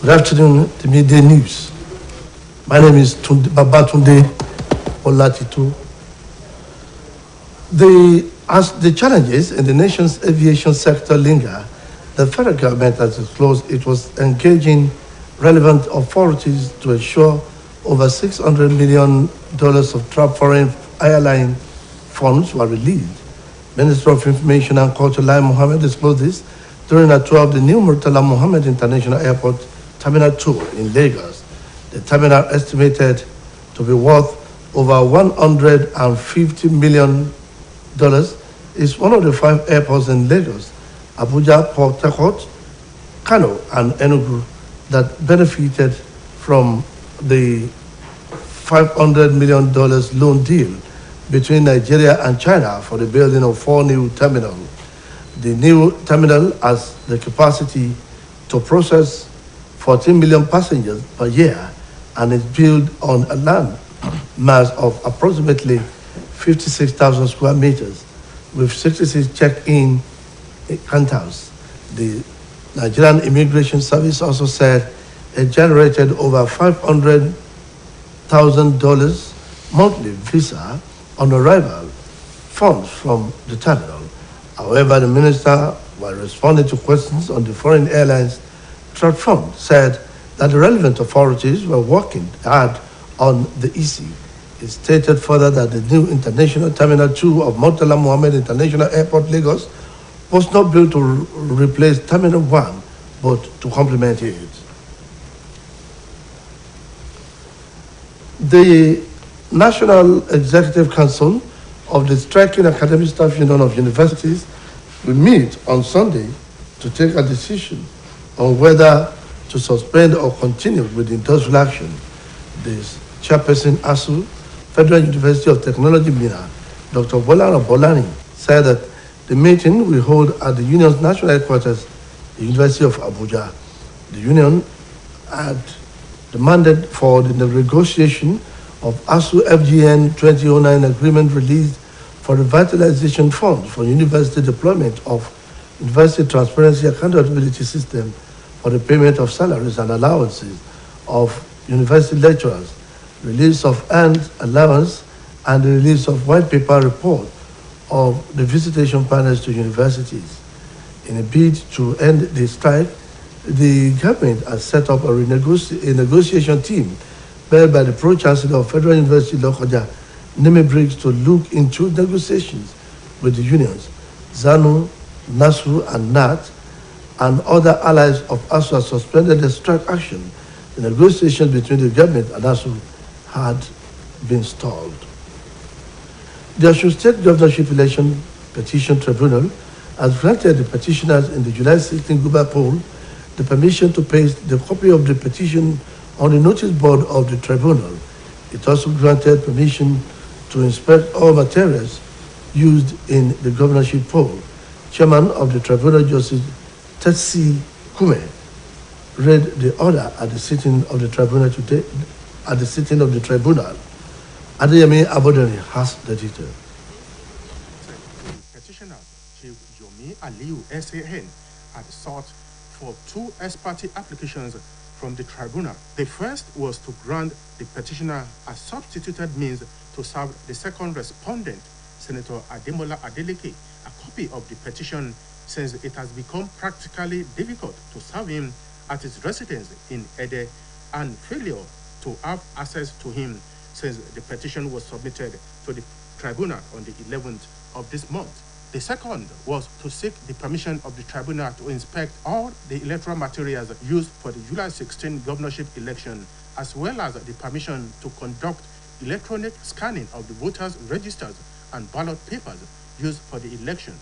Good afternoon, the Midday News. My name is Babatunde Olatitu. As the challenges in the nation's aviation sector linger, the federal government has disclosed it was engaging relevant authorities to ensure over $600 million of trapped foreign airline funds were released. Minister of Information and Culture Lai Mohammed disclosed this during a tour of the new Murtala Mohammed International Airport Terminal 2 in Lagos. The terminal, estimated to be worth over $150 million, is one of the 5 airports in Lagos, Abuja, Port Harcourt, Kano, and Enugu that benefited from the $500 million loan deal between Nigeria and China for the building of 4 new terminals. The new terminal has the capacity to process 14 million passengers per year and is built on a land mass of approximately 56,000 square meters with 66 check-in counters. The Nigerian Immigration Service also said it generated over $500,000 monthly visa on arrival funds from the terminal. However, the minister, while responding to questions on the foreign airlines trust fund, said that the relevant authorities were working hard on the issue. It stated further that the new International Terminal 2 of Murtala Mohammed International Airport, Lagos, was not built to replace Terminal 1, but to complement it. The National Executive Council of the Striking Academic Staff Union of Universities will meet on Sunday to take a decision on whether to suspend or continue with industrial action. This chairperson ASU, Federal University of Technology, Mina, Dr. Bola Bolani, said that the meeting will hold at the union's national headquarters, the University of Abuja. The union had demanded for the negotiation of ASU FGN 2009 agreement released for revitalization funds for university deployment of University Transparency Accountability System for the payment of salaries and allowances of university lecturers, release of earned allowance, and the release of white paper report of the visitation panels to universities. In a bid to end the strike, the government has set up a negotiation team led by the Pro-Chancellor of Federal University Lokoja, Neme Briggs, to look into negotiations with the unions. ZANU, NASU, and NAT, and other allies of ASU have suspended the strike action. The negotiations between the government and ASU had been stalled. The Osun State Governorship Election Petition Tribunal has granted the petitioners in the July 16 Guba poll the permission to paste the copy of the petition on the notice board of the tribunal. It also granted permission to inspect all materials used in the governorship poll. Chairman of the tribunal, Justice Tetsi Kume, read the order at the sitting of the tribunal today. Adeyemi Abodani has the detail. Petitioner Chief Yomi Aliyu SAN had sought for 2 ex parte applications from the tribunal. The first was to grant the petitioner a substituted means to serve the second respondent, Senator Ademola Adeleke, a copy of the petition, since it has become practically difficult to serve him at his residence in Ede, and failure to have access to him since the petition was submitted to the tribunal on the 11th of this month. The second was to seek the permission of the tribunal to inspect all the electoral materials used for the July 16 governorship election, as well as the permission to conduct electronic scanning of the voters' registers and ballot papers used for the elections.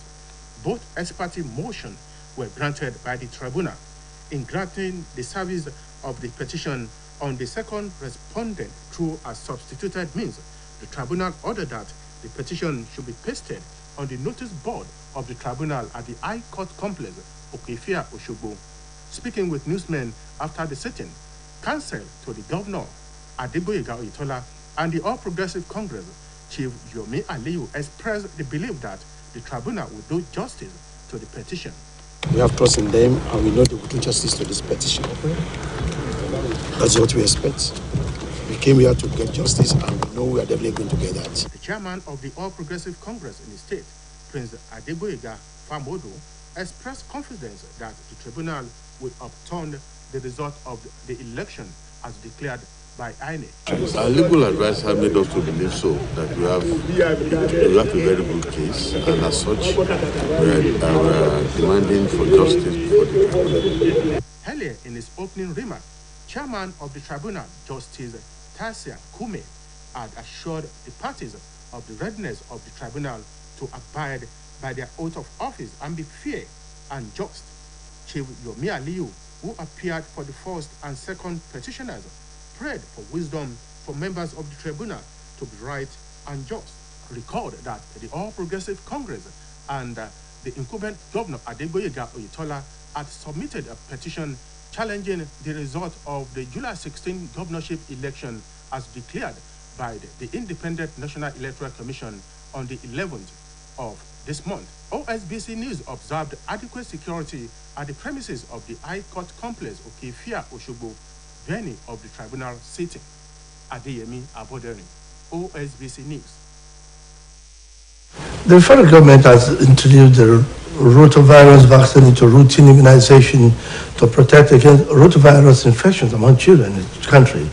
Both ex parte motions were granted by the tribunal. In granting the service of the petition on the second respondent through a substituted means, the tribunal ordered that the petition should be pasted on the notice board of the tribunal at the High Court Complex, Okefia, Osogbo. Speaking with newsmen after the sitting, counsel to the governor, Adeboyega Oyetola, and the All Progressive Congress, Chief Yomi Aliyu, expressed the belief that the tribunal will do justice to the petition. We have trust in them, and we know they will do justice to this petition. That's what we expect. We came here to get justice, and we know we are definitely going to get that. The chairman of the All Progressive Congress in the state, Prince Adegboyega Famodo, expressed confidence that the tribunal will upturn the result of the election as declared by INEC. Our legal advisor made us to believe so, that we have a very good case, and as such, we are demanding for justice before the tribunal. Earlier in his opening remark, Chairman of the tribunal, Justice Tasia Kume, had assured the parties of the readiness of the tribunal to abide by their oath of office and be fair and just. Chief Yomi Aliyu, who appeared for the first and second petitioners, prayed for wisdom for members of the tribunal to be right and just. Recalled that the All Progressive Congress and the incumbent Governor Adegboyega Oyetola had submitted a petition challenging the result of the July 16 governorship election as declared by the Independent National Electoral Commission on the 11th of this month. OSBC News observed adequate security at the premises of the High Court Complex, Okefia Oshogbo, venue of the tribunal sitting. Adeyemi Aboderi, OSBC News. The federal government has introduced the rotavirus vaccine into routine immunization to protect against rotavirus infections among children in the country.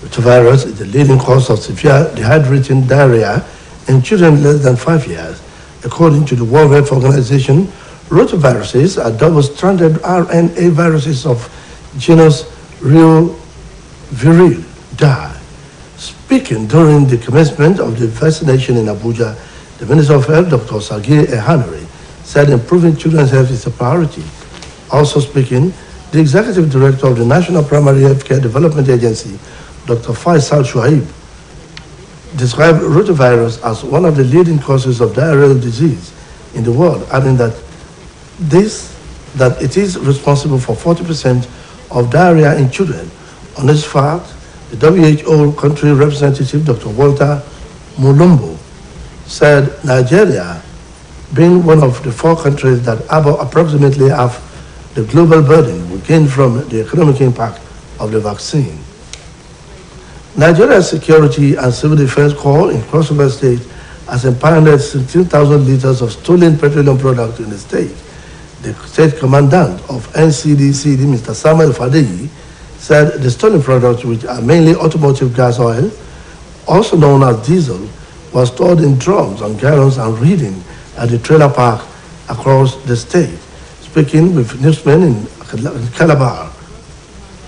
Rotavirus is the leading cause of severe dehydrating diarrhea in children less than 5 years. According to the World Health Organization, rotaviruses are double-stranded RNA viruses of genus Reoviridae. Speaking during the commencement of the vaccination in Abuja, the Minister of Health, Dr. Sagir Ehanari, said improving children's health is a priority. Also speaking, the Executive Director of the National Primary Healthcare Development Agency, Dr. Faisal Shuaib, described rotavirus as one of the leading causes of diarrheal disease in the world, adding that it is responsible for 40% of diarrhea in children. On this fact, the WHO country representative, Dr. Walter Mulumbo, said Nigeria, being one of the 4 countries that approximately half the global burden, will gain from the economic impact of the vaccine. Nigeria's Security and Civil Defense Corps in Cross River State has impounded 16,000 liters of stolen petroleum products in the state. The state commandant of NCDC, Mr. Samuel Fadeyi, said the stolen products, which are mainly automotive gas oil, also known as diesel, was stored in drums and gallons and reading at the trailer park across the state. Speaking with newsmen in Calabar,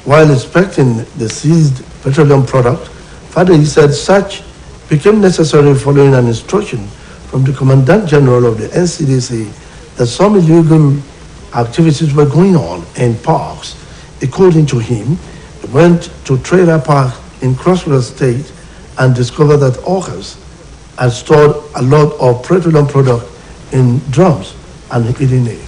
while inspecting the seized petroleum product, Fadeyi said such became necessary following an instruction from the Commandant General of the NCDC that some illegal activities were going on in parks. According to him, he went to trailer park in Cross River State and discovered that hawkers had stored a lot of petroleum product in drums and hidden it.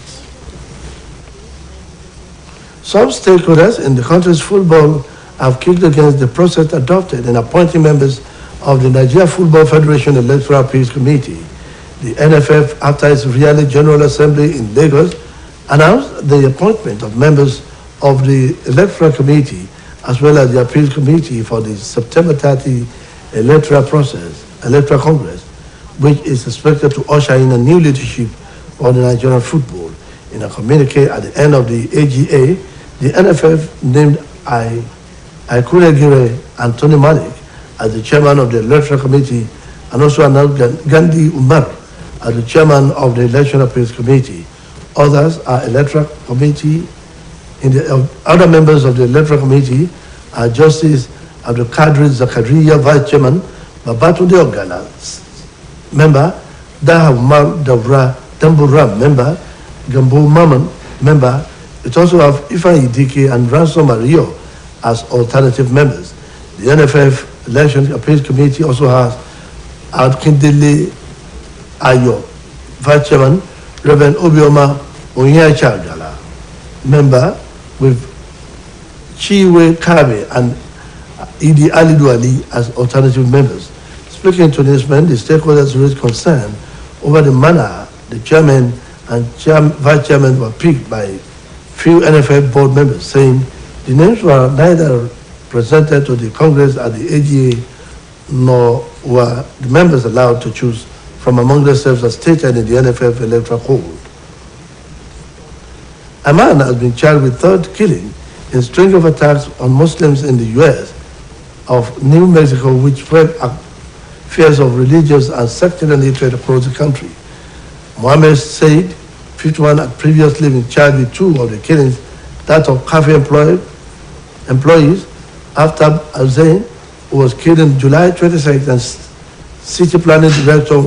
Some stakeholders in the country's football have kicked against the process adopted in appointing members of the Nigeria Football Federation Electoral Appeals Committee. The NFF, after its yearly General Assembly in Lagos, announced the appointment of members of the Electoral Committee as well as the Appeals Committee for the September 30 Electoral Congress, which is expected to usher in a new leadership for the Nigerian football. In a communique at the end of the AGA, the NFF named Aikuregire Anthony Malik as the chairman of the Electoral Committee and also announced Gandhi Umar as the chairman of the Election Appeals Committee. Others are Electoral Committee. Other members of the Electoral Committee are Justice Abdul Qadir Zakaria, Vice Chairman, Babatunde Ogala, Member, Daha Umar Tambura, Member, Gambo Maman, Member. It also have Ifan Idike and Ransom Mario as alternative members. The NFF Election Appeals Committee also has Adkindele Ayo, Vice Chairman, Reverend Obioma Onyachagala, Member, with Chiwe Kabe and Idi Alidu Ali as alternative members. Speaking to this man, the stakeholders raised concern over the manner the chairman and vice chairman were picked by few NFF board members, saying the names were neither presented to the Congress at the AGA nor were the members allowed to choose from among themselves as stated in the NFF electoral code. A man has been charged with third killing in string of attacks on Muslims in the U.S. of New Mexico, which spread fears of religious and sectarian hatred across the country. Mohammed Said, 51, had previously been charged with two of the killings, that of cafe employees, after Hussein, who was killed on July 22nd, and city planning director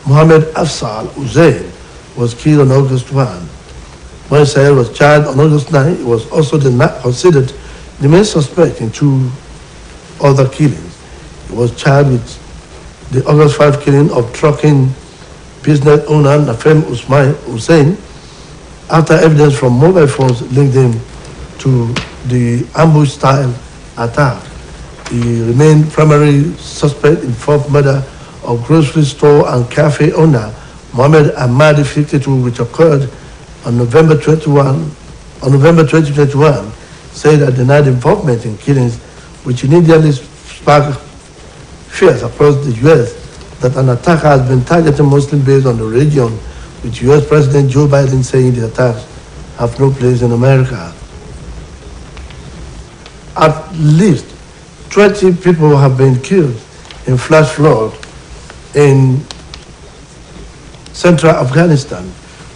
Mohammed Afzal Hussein was killed on August 1. When Said was charged on August 9, he was also considered the main suspect in two other killings. He was charged with the August 5 killing of trucking business owner Nafem Hussein after evidence from mobile phones linked him to the ambush-style attack. He remained primary suspect in fourth murder of grocery store and cafe owner Mohammed Ahmadi, 52, which occurred on November 2021, said that denied involvement in killings, which immediately sparked fears across the U.S. that an attacker has been targeting Muslims based on the region, with U.S. President Joe Biden saying the attacks have no place in America. At least 20 people have been killed in flash flood in central Afghanistan,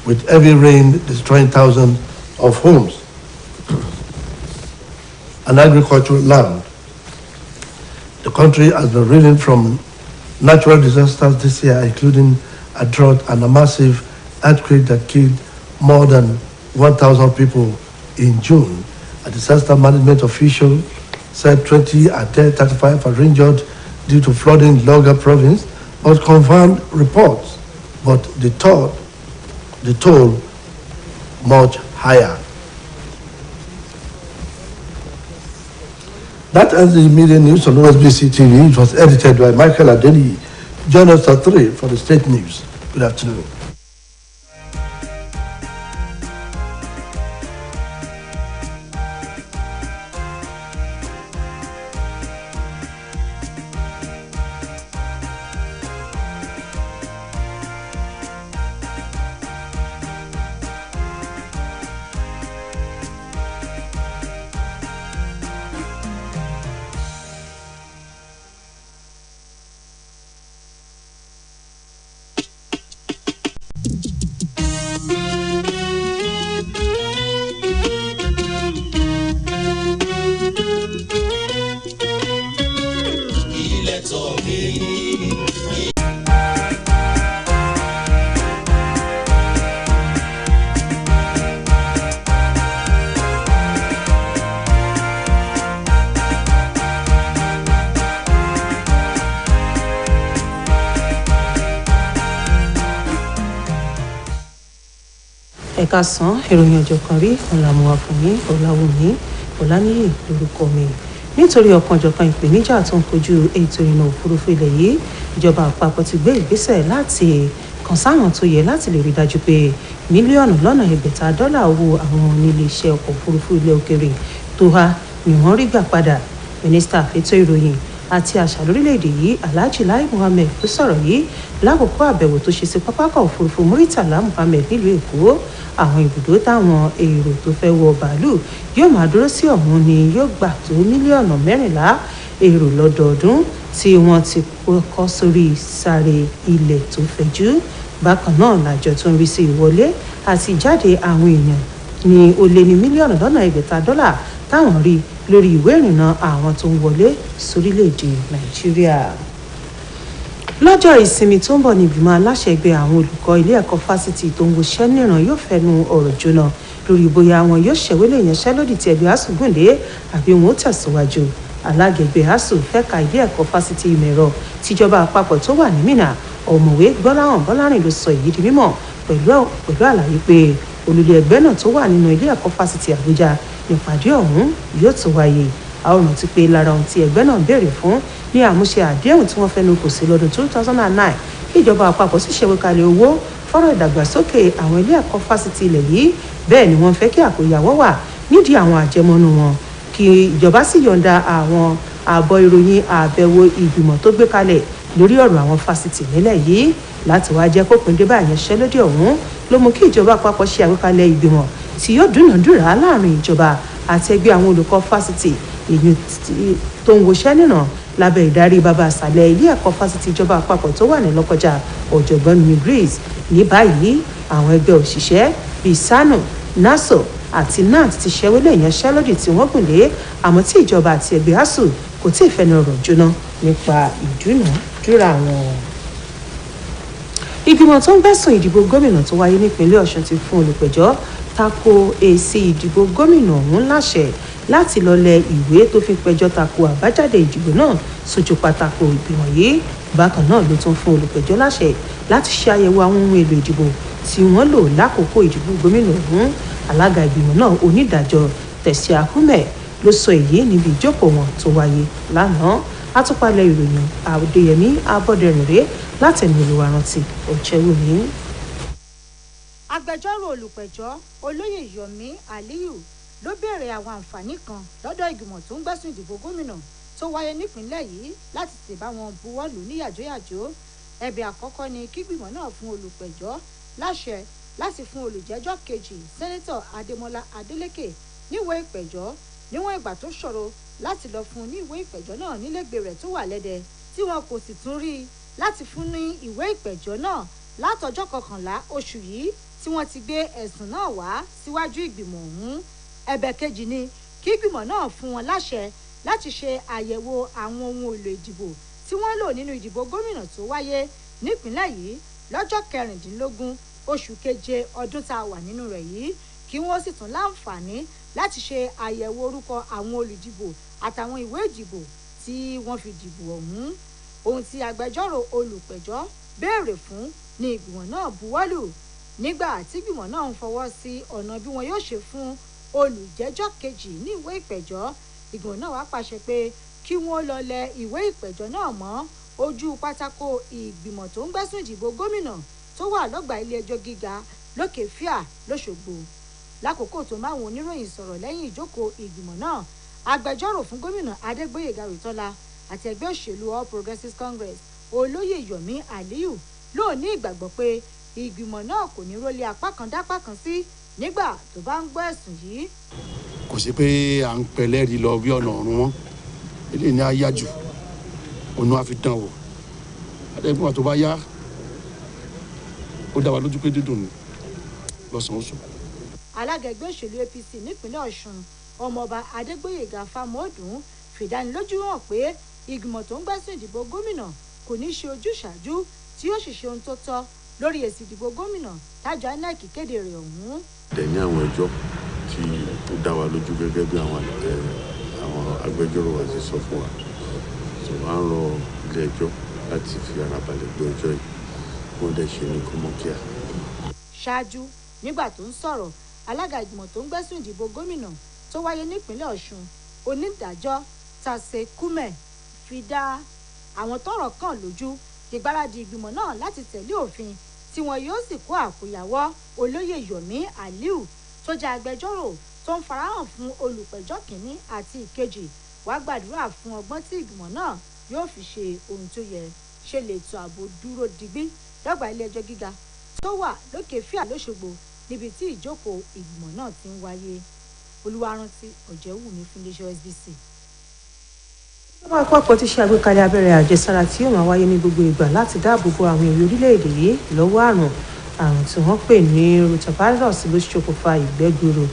with heavy rain destroying thousands of homes and agricultural land. The country has been reeling from natural disasters this year, including a drought and a massive earthquake that killed more than 1,000 people in June. A disaster management official said 20 are dead, 35 are injured due to flooding in Logar province, but confirmed reports, but the toll much higher. That ends the media news on OSBC TV. It was edited by Michael Adeni. Join us at 3 for the state news. Good afternoon. Ẹ̀ka sàn ìròyìn ọ̀jọ̀kanrí ọ̀làmúwà fún yín ọ̀làwùmí ọ̀làníyì lórúkọ mi. Nítorí ọ̀kanòjọ̀kan ìpèníjà tó ń kojú ètò ìrìnnà òfurufú ilẹ̀ yìí, ìjọba àpapọ̀ ti gbé ìgbésẹ̀ láti kàn sáwọn tó yẹ láti lè rí dájú pé mílíọ̀nù lọ́nà ẹgbẹ̀ta dọ́là owó àwọn onílé iṣẹ́ ọkọ̀ òfurufú ilẹ̀ òkèèrè tó há ni wọ́n rí gbà padà. Mínísítà fẹ́tọ̀ ìròyìn àti àṣà lórílẹ̀‐èdè yìí Alhaji Lai Muhammed ló sọ̀rọ̀ yìí lákòókò àbẹ̀wò tó ṣe sí pápákọ̀ òfurufú Muritala Muhammed nílùú Èkó. Àwọn ibùdó táwọn èrò tó fẹ́ wọ bàálù yóò máa dúró sí ọ̀hún ni yóò gbà tó mílíọ̀nù 14 èrò lọ́dọọdún tí wọ́n ti kọ́ sórí sáré ilẹ̀ tó fẹ̀jú. Bákan náà làjọ tó ń rí sí ìwọlé àti ìjáde àwọn èèyàn ní ó lé ní mílíọ̀nù lọ́nà ẹgbẹ̀ta dọ́là táwọn rí lórí ìwé ìrìnnà àwọn tó ń wọlé sórílẹ̀-èdè Nàìjíríà. Lọ́jọ́ ìsinmi tó ń bọ̀ ní ìgbìmọ̀ aláṣẹ ẹgbẹ́ àwọn olùkọ́ ilé ẹ̀kọ́ fásitì tó ń wọṣẹ́ níran yóò fẹnu ọ̀rọ̀ jóná lórí bóyá wọn yóò ṣẹ̀wélé ìyanṣẹ́lódì tí ẹgbẹ́ ASUU gùnlé àbí wọn ó tẹ̀síwájú. Alága ẹgbẹ́ ASUU fẹ́ka ilé ẹ̀kọ́ fásitì ìmọ̀-ẹ̀rọ tìjọba àpapọ̀ tó wà ní Minna, ọ̀mọ̀wé Gbọ́láhàn Bọ́lárìn ló sọ èyí di mímọ̀ pẹ̀lú àlàyé pé olùlé ẹgbẹ́ náà tó wà nínú ilé ẹ̀kọ́ fásitì Àbújá nípàdé ọ̀hún yóò tó wáyé. A ó rántí pé lára ohun tí ẹgbẹ́ náà béèrè fún ní àmúṣe àdéhùn tí wọ́n fẹnu kò sí lọ́dún 2009 kí ìjọba àpapọ̀ sì ṣèwékalẹ̀ owó fọ́rọ̀ ìdàgbàsókè àwọn ilé ẹ̀kọ́ fásitì ilẹ̀ yìí. Bẹ́ẹ̀ ni wọ́n fẹ́ kí àkóyawọ́ wà nídìí àwọn àjẹmọ́nú wọn, kí ìjọba sì yọ̀ǹda àwọn àbọ̀ ìròyìn àbẹ̀wò ìgbìmọ̀ tó gbé kalẹ̀ lórí ọ̀rọ̀ àwọn fásitì nílẹ̀ yìí láti wá jẹ́ kópin dé bá ìyanṣẹ́lódì ọ̀hún ló mú kí ìjọba àpapọ̀ ṣe àgbékalẹ̀ ìgbìmọ̀ tí yóò dúnàádúrà láàrin ìjọba àti ẹgbẹ́ àwọn olùkọ́ fásitì èyí tó ń woṣẹ́ nínà lábẹ́ ìdarí bàbá àṣàlẹ̀ ilé ẹ̀kọ́ fásitì ìjọba àpapọ̀ tó wà ní Lọ́kọ́jà ọ̀jọ̀gbọ́n Migris. Ní báyìí àwọn ẹgbẹ́ òṣìṣẹ́ bíi SANU, NASO àti NAT ti ṣẹ́wọ́lẹ̀ ìyanṣẹ́lódì tí wọ́n gùn lé, àmọ́ tí ìjọba àti ẹgbẹ́ ASUU kò tí ì fẹnu ọ̀rọ̀ jóná nípa ìdúnàádúrà wọn. Ìgbìmọ̀ tó ń gbẹ̀sùn ìdìbò gómìnà tó wáyé nípínlẹ̀ Ọ̀ṣun ti fún olùpẹ̀jọ́ tako èsì ìdìbò gómìnà ọ̀hún láṣẹ láti lọ lẹ ìwé tó fi pẹjọ́ tako àbájáde ìdìbò náà sójú pátákó ìgbìmọ̀ yìí. Bákan náà ló tún fún olùpẹ̀jọ́ láṣẹ láti ṣe àyẹ̀wò àwọn ohun èlò ìdìbò tí wọ́n lò lákòókò ìdìbò gómìnà ọ̀hún. Alága ìgbìmọ̀ náà onídàájọ́ Tẹ̀sí Ahmed ló sọ èyí níbi ìjókòó wọn tó wáyé lánàá. Àtúpalẹ̀ ìròyìn Adéyẹmí Abọ́dẹrìnrè látẹnu Olúwarántí Ọ̀jẹ̀wùmí. Agbẹjọ́rò olùpẹ̀jọ́ Olóyè Yomi Aliyu ló béèrè àwọn àǹfààní kan lọ́dọ̀ ìgbìmọ̀ tó ń gbẹ́sùn ìdìbò gómìnà tó wáyé nípìnlẹ̀ yìí láti sì bá wọn buwọ́lù ní yàjóyàjó. Ẹ̀bẹ̀ àkọ́kọ́ ni kígbìmọ̀ náà fún olùpẹ̀jọ́ láṣẹ láti fún olùjẹ́jọ́ kejì Sẹ́nẹ́tọ̀ Adémọ́lá Adélékè níwèé ìpẹ̀jọ́ níwọ̀n ìgbà tó ṣòro láti lọ fún ní ìwé ìpẹ̀jọ́ náà nílégbè rẹ̀ tó wà lẹ́dẹ̀, tí wọn kò sì tún rí i láti fún ní ìwé ìpẹ̀jọ́ náà látọjọ́ 11 oṣù yìí tí wọ́n ti gbé ẹ̀sùn náà wá síwájú ìgbìmọ̀ ọ̀hún. Ẹ̀bẹ̀ kejì ni kí ìgbìmọ̀ náà fún wọn láṣẹ láti ṣe àyẹ̀wò àwọn ohun èlò ìdìbò tí wọ́n lò nínú ìdìbò gómìnà tó wáyé nípìnlẹ̀ yìí lọ́jọ́ 16 oṣù keje ọdún tá a wà nínú rẹ̀ yìí, kí wọ́n sì tún láǹfààní láti ṣe àyẹ̀wò orúkọ àwọn olùdìbò àtàwọn ìwé ìdìbò tí wọ́n fi dìbò ọ̀hún. Ohun tí agbẹjọ́rò olùpẹ̀jọ́ béèrè fún ni ìgbìmọ̀ náà buwọ́lù. Nígbà tí ìgbìmọ̀ náà ń fọwọ́ sí ọ̀nà bí wọn yóò ṣe fún olùjẹ́jọ́ kejì ní ìwé ìpẹ̀jọ́, ìgbìmọ̀ náà wá pàṣẹ pé kí wọ́n lọ lẹ ìwé ìpẹ̀jọ́ náà mọ́ ojú pátákó ìgbìmọ̀ tó ń gbẹ́sùn ìdìbò gómìnà tó wà lọ́gbà ilé ẹjọ́ gíga lókè fíà lọ́ṣogbo. Lákòókò tó máwọn oníròyìn sọ̀rọ̀ lẹ́yìn ìjókòó ìgbìmọ̀ náà, agbẹjọ́rò fún gómìnà Adégbóyèga Oyètọ́lá àti ẹgbẹ́ òṣèlú All Progressives Congress Olóyè Yomi Aliyu ló ní ìgbàgbọ́ pé ìgbìmọ̀ náà kò ní rólé apá kan dápá kan sí nígbà tó bá ń gbọ́ ẹ̀sùn yìí. Kò sí pé à ń pẹlẹ́rì lọ bí ọ̀nà ọ̀run wọn, eléyìí ní ayájú òun á fi dán wò. Adégbòmọ̀ tó bá yá ó dá wa lójú pé dídùn ní lọ́sàn-án oṣù. Alága ẹgbẹ́ òṣèlú APC nípínlẹ̀ Ọ̀ṣun ọmọọba Adégbóyèga Fámọ́dún fìdánilójú hàn pé ìgbìmọ̀ tó ń gbẹ́sùn ìdìbò gómìnà kò ní ṣe ojúṣàájú tí yóò sì ṣe ohun tó tọ́ lórí èsì ìdìbò gómìnà tájọ INEC kéde rẹ̀ ọ̀hún. Ní àwọn ẹjọ́ tí ó dá wa lójú gẹ́gẹ́ bí àwọn agbẹjọ́rò wa ti sọ fún wa, tó máa ń rọ ilé ẹjọ́ láti fi ara balẹ̀ gbé ẹjọ́ yìí wọ́n dẹ̀ ṣe ní kọ́mọ́kíà. Ṣáájú nígbà tó ń sọ̀rọ̀, alága ìgbìmọ̀ tó ń gbẹ́sùn ìdìbò gómìnà tó wáyé nípínlẹ̀ Ọ̀ṣun onídàájọ́ Tase Kume fi dá àwọn tọ́rọ̀ kàn lójú ìgbáradì ìgbìmọ̀ náà láti tẹ̀lé òfin tí wọn yóò sì kó àkóyawọ́. Olóyè Yomi Aliyu tó jẹ́ agbẹjọ́rò tó ń farahàn fún olùpẹ̀jọ́ kìíní àti ìkejì wá gbàdúrà fún ọgbọ́n tí ìgbìmọ̀ náà yóò fi ṣe ohun tó yẹ ṣe lè tó ààbò dúró digbí lọ́gbà ilé ẹjọ́ gíga tó wà lókè fíà lọ́ṣogbo níbi tí ìjókòó ìgbìmọ̀ náà ti ń wáyé. Olúwarántí Ọ̀jẹ̀wùmí fún iléeṣẹ́ OSBC. Ìjọba àpapọ̀ ti ṣe àgbékalẹ̀ abẹ́rẹ́ àjẹsára tí yóò máa wáyé ní gbogbo ìgbà láti dáàbò bo àwọn èèyàn orílẹ̀-èdè yìí lọ́wọ́ àrùn tí wọ́n pè ní rotavirus ló ṣokùnfà ìgbẹ́ gbuuru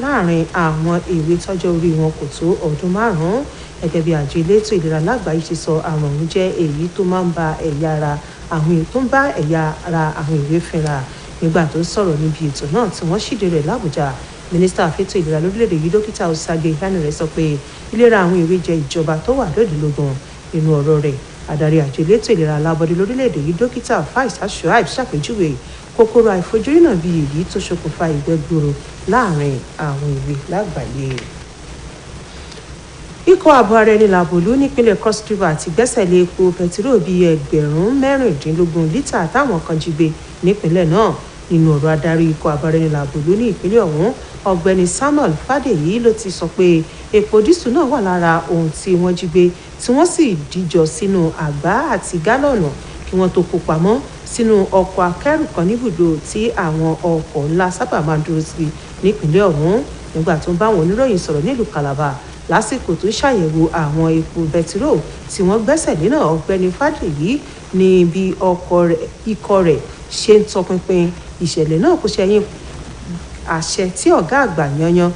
láàrin àwọn èwe tọ́jọ́ orí wọn kò tó ọdún 5. Gẹ́gẹ́ bí àjọ elétò ìlera lágbàáyé ṣe sọ, àrùn ọ̀hún jẹ́ èyí tó máa ń ba ẹ̀yà ara àwọn èwe fínra. Nígbà tó sọ̀rọ̀ níbi ètò náà tí wọ́n ṣíde rẹ̀ l'Àbújá, mínísítà fẹ́tò ìlera lórílẹ̀‐èdè yìí dókítà Osage Ihanire sọ pé ìlera àwọn èwe jẹ́ ìjọba tó wà lódìlógún. Nínú ọ̀rọ̀ rẹ̀, adarí àjọ elétò ìlera alábọ́dé lórílẹ̀‐èdè yìí dókítà Faisal Shuaib ṣàpèjúwe kòkòrò àìfojúrí náà bí èyí tó ṣokùnfà ìgbẹ́ gbuuru láàrin àwọn èwe lágbàáyé. Ikọ̀ ààbò ara ẹni làbòlú nípínlẹ̀ Cross River ti gbẹ́sẹ̀ lé epo pẹtiró bíi 16,000 lítà táwọn kan jí gbé nípínlẹ̀ náà. Nínú ọ̀rọ̀ adarí ikọ̀ abáraẹnilàbòlú ní ìpínlẹ̀ ọ̀hún, ọ̀gbẹ́ni Samuel Fádèyí ló ti sọ pé epo dísù náà wà lára ohun tí wọ́n jí gbé tí wọ́n sì dìjọ sínú àgbá àti gálọ̀nù kí wọ́n tó kó pamọ́ sínú ọkọ̀ akẹ́rù kan níbùdó tí àwọn ọkọ̀ ńlá sábà máa dúró sí nípínlẹ̀ ọ̀hún. Nígbà tó ń bá àwọn oníròyìn sọ̀rọ̀ nílùú Calabar lásìkò tó ṣàyẹ̀wò àwọn epo bẹtiró tí wọ́n gbẹ́sẹ̀ lé náà, ọ̀gbẹ́ni Fádèyí ní bí ikọ̀ rẹ̀ ṣe ń tọpinpin ìṣẹ̀lẹ̀ náà kò ṣẹ̀yìn àṣẹ tí ọ̀gá àgbà yanyan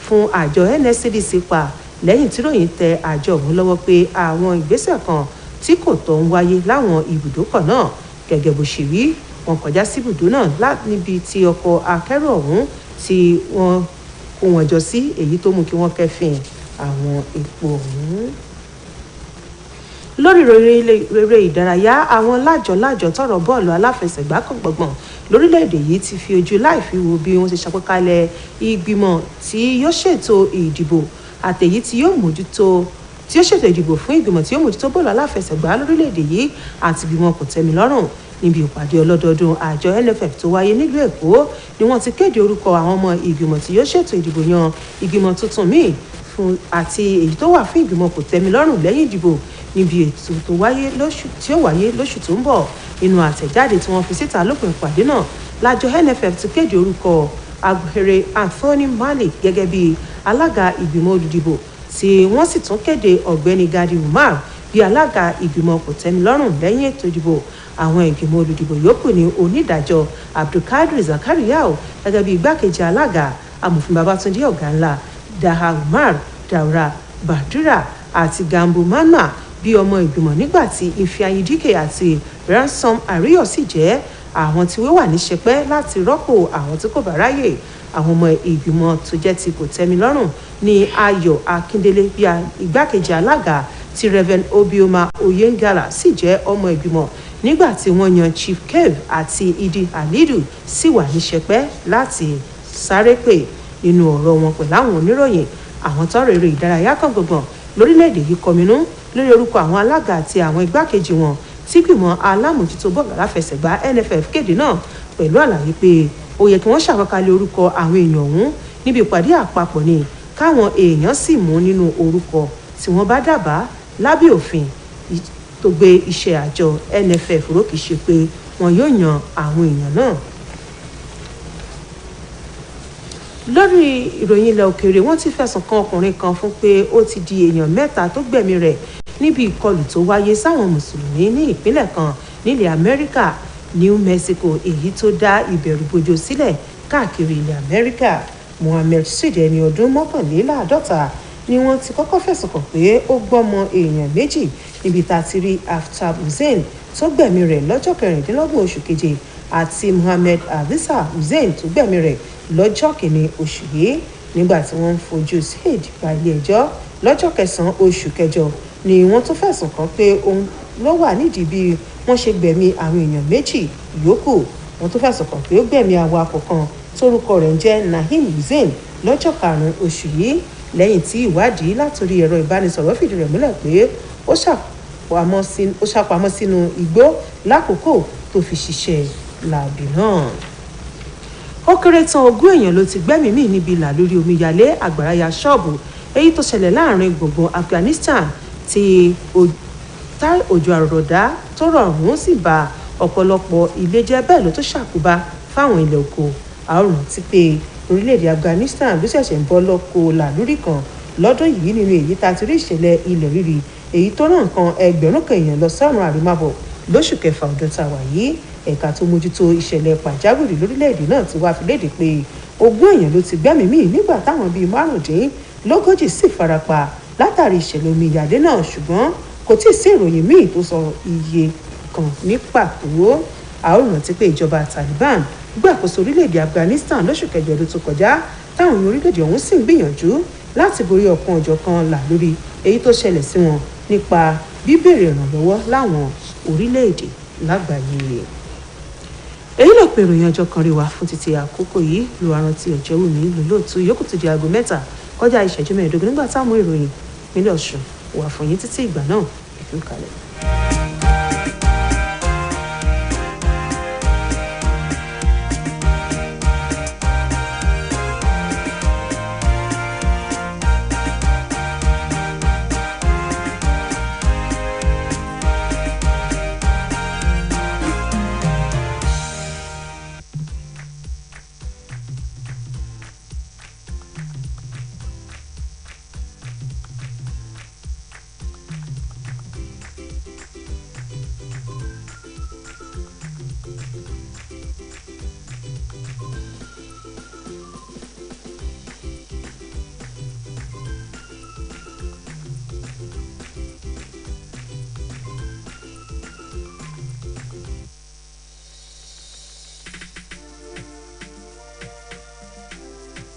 fún àjọ NSCDC pa lẹ́yìn tí ròyìn tẹ àjọ ọ̀hún lọ́wọ́ pé àwọn ìgbésẹ̀ kan tí kò tọ́ ń wáyé láwọn ibùdókọ̀ náà. Gẹ́gẹ́ bó ṣe wí, wọ́n kọjá sí ibùdó náà níbi tí ọkọ̀ akẹ́rù ọ̀hún tí wọ́n kó wọn jọ sí, èyí tó mú kí wọ́n kẹ́fìn àwọn epo ọ̀hún. Lórí rere ìdárayá, àwọn lájọ tọrọ bọ́ọ̀lù aláfẹsẹ̀gbá kan gbọ̀ngbọ̀n lórílẹ̀‐èdè yìí ti fi ojú láìfi wo bí wọ́n ṣe ṣàgbékalẹ̀ ìgbìmọ̀ tí yóò ṣètò ìdìbò àtèyí tí yóò ṣètò ìdìbò fún ìgbìmọ̀ tí yóò mójútó bọ́ọ̀lù aláfẹsẹ̀gbá lórílẹ̀‐èdè yìí àti ìgbìmọ̀ kòtẹ́milọ́rùn. Níbi ìpàdé ọlọ́dọọdún àjọ NFF tó wáyé nílùú Èkó ni wọ́n ti kéde orúkọ àwọn ọmọ ìgbìmọ̀ tí yóò ṣètò ìdìbò yan ìgbìmọ̀ tuntun míì àti èyí tó wà fún ìgbìmọ̀ kòtẹ́milọ́rùn lẹ́yìn ìdìbò níbi ètò tí ó wáyé lóṣù tó ń bọ̀. Nínú àtẹ̀jáde tí wọ́n fi síta lópin ìpàdé náà, lájọ NFF ti kéde orúkọ Agbèrè Anthony Malik gẹ́gẹ́ bí alága ìgbìmọ̀ olùdìbò tí wọ́n sì tún kéde ọ̀gbẹ́ni Gadi Umar bí alága ìgbìmọ̀ kòtẹ́milọ́rùn lẹ́yìn ètò ìdìbò. Àwọn ìgbìmọ̀ olùdìbò yòókù ní onídàájọ́ Abdulkadir Zakariyau gẹ́gẹ́ bí igbákejì alága, amòfin Babátúndé Ọ̀gánlá, Daha Umar, Daura Badura àti Gambo Mana bí ọmọ ìgbìmọ̀, nígbà tí Ifeanyi Dike àti Ransom Ariyo sì jẹ́ àwọn tí wọ́n wà ní ṣẹpẹ́ láti rọ́pò àwọn tí kò bá ráyè. Àwọn ọmọ ìgbìmọ̀ tó jẹ́ ti kòtẹ́milọ́rùn ní Ayọ̀ Akíndélé bí igbákejì alága, tí Reverend Obioma Oyengala sì jẹ́ ọmọ ìgbìmọ̀, nígbà tí wọ́n yan Chief Kev àti Idi Halidu sì wà ní ṣẹpẹ́ láti sáré pè. Nínú ọ̀rọ̀ wọn pẹ̀lú àwọn oníròyìn, àwọn tọrọ eré ìdárayá kan gbọ̀ngbọ̀n lórílẹ̀‐èdè yìí kọminú lórí orúkọ àwọn alága àti àwọn igbákejì wọn tí gbìmọ̀ alámòjútó bọ́ọ̀lù aláfẹsẹ̀gbá NFF kéde náà, pẹ̀lú àlàyé pé ó yẹ kí wọ́n ṣàgbékalẹ̀ orúkọ àwọn èèyàn ọ̀hún níbi ìpàdé àpapọ̀ ni káwọn èèyàn sì mú nínú orúkọ tí wọ́n bá dábàá lábẹ́ òfin tó gbé iṣẹ́ àjọ NFF ró, kìí ṣe pé wọn yóò yan àwọn èèyàn náà. Lórí ìròyìn ilẹ̀ òkèèrè, wọ́n ti fẹ̀sùn kan ọkùnrin kan fún pé ó ti di èèyàn 3 tó gbẹ̀mí rẹ̀ níbi ìkọlù tó wáyé sáwọn mùsùlùmí ní ìpínlẹ̀ kan nílẹ̀ Amẹ́ríkà, New Mexico, èyí tó dá ìbẹ̀rùbojo sílẹ̀ káàkiri ilẹ̀ Amẹ́ríkà. Mohammed Sid, ẹni ọdún 51, ni wọ́n ti kọ́kọ́ fẹ̀sùn kàn pé ó gbọ́mọ èèyàn 2 níbi tá a ti rí Aftab Hussein tó gbẹ̀mí rẹ̀ lọ́jọ́ 26 oṣù keje àti Mohammed Abisa Hussein tó gbẹ̀mí rẹ̀ lọ́jọ́ 1 oṣù yìí. Nígbà tí wọ́n ń fojú Sid bá ilé ẹjọ́ lọ́jọ́ 9 oṣù kẹjọ ni wọ́n tún fẹ̀sùn kàn pé òun ló wà nídìí bí wọ́n ṣe gbẹ̀mí àwọn èèyàn 2 yòókù. Wọ́n tún fẹ̀sùn kàn pé ó gbẹ̀mí awakọ̀ kan tórúkọ rẹ̀ ń jẹ́ Naim Hussein lọ́jọ́ 5 oṣù yìí, lẹ́yìn tí ìwádìí látòrí ẹ̀rọ ìbánisọ̀rọ̀ fìdí rẹ̀ múlẹ̀ pé ó ṣàpamọ́ sínú igbó lákòókò tó fi ṣiṣẹ́ láabi náà. Ó kéré tán 20 èèyàn ló ti gbẹ́mìí mì níbi ìlà lórí omíyalé àgbàrá ya ṣọ́ọ̀bù èyí tó ṣẹlẹ̀ láàrin gbùngbùn Afghanistan tí òjò àrọ̀dá tó rọrùn sì ba ọ̀pọ̀lọpọ̀ ilé jẹ́, bẹ́ẹ̀ ló tó ṣàkóbá fáwọn ilẹ̀ oko. Àrùn ti pé orílẹ̀-èdè Afghanistan ló ṣẹ̀ṣẹ̀ ń bọ́ lọ́kọ̀ làlúrí kan lọ́dún yìí nínú èyí tá a ti rí ìṣẹ̀lẹ̀ ilẹ̀ rírì èyí tó rán nǹkan 1,000 èèyàn lọ sọ́run àrímábọ̀ lóṣù kẹfà ọdún tá a wà yìí. Ẹ̀ka tó mójútó ìṣẹ̀lẹ̀ pàjáwìrì lórílẹ̀-èdè náà ti wá fi léde pé 20 èèyàn ló ti gbẹ́mìí mì nígbà táwọn bíi 45 sì farapa látàrí ìṣẹ̀lẹ̀ omíyalé náà, ṣùgbọ́n kò tí ì sí ìròyìn míì tó sọ iye kan ní pàtó. A ó rántí pé ìjọba Taliban gbàkóso orílẹ̀-èdè Afghanistan lóṣù kẹjọ ọdún tó kọjá, táwọn èèyàn orílẹ̀-èdè ọ̀hún sì ń gbìyànjú láti borí ọ̀kan ọ̀jọ̀kan là lórí èyí tó ṣẹlẹ̀ sí wọn nípa bíbèrè ìrànlọ́wọ́ láwọn orílẹ̀-èdè lágbàáyé. Èyí ló pe ìròyìn ọjọ́ kan rí wa fún títí àkókò yìí. Lu àrántí ọjọ́ wù mí lòlóòtú yòókù tó di aago 7 kọjá ìṣẹ́jú 15 nígbà táwọn ìròyìn ìpínlẹ̀ Ọ̀ṣun wà fún yín títí ìgbà náà. Ìkú kalẹ̀.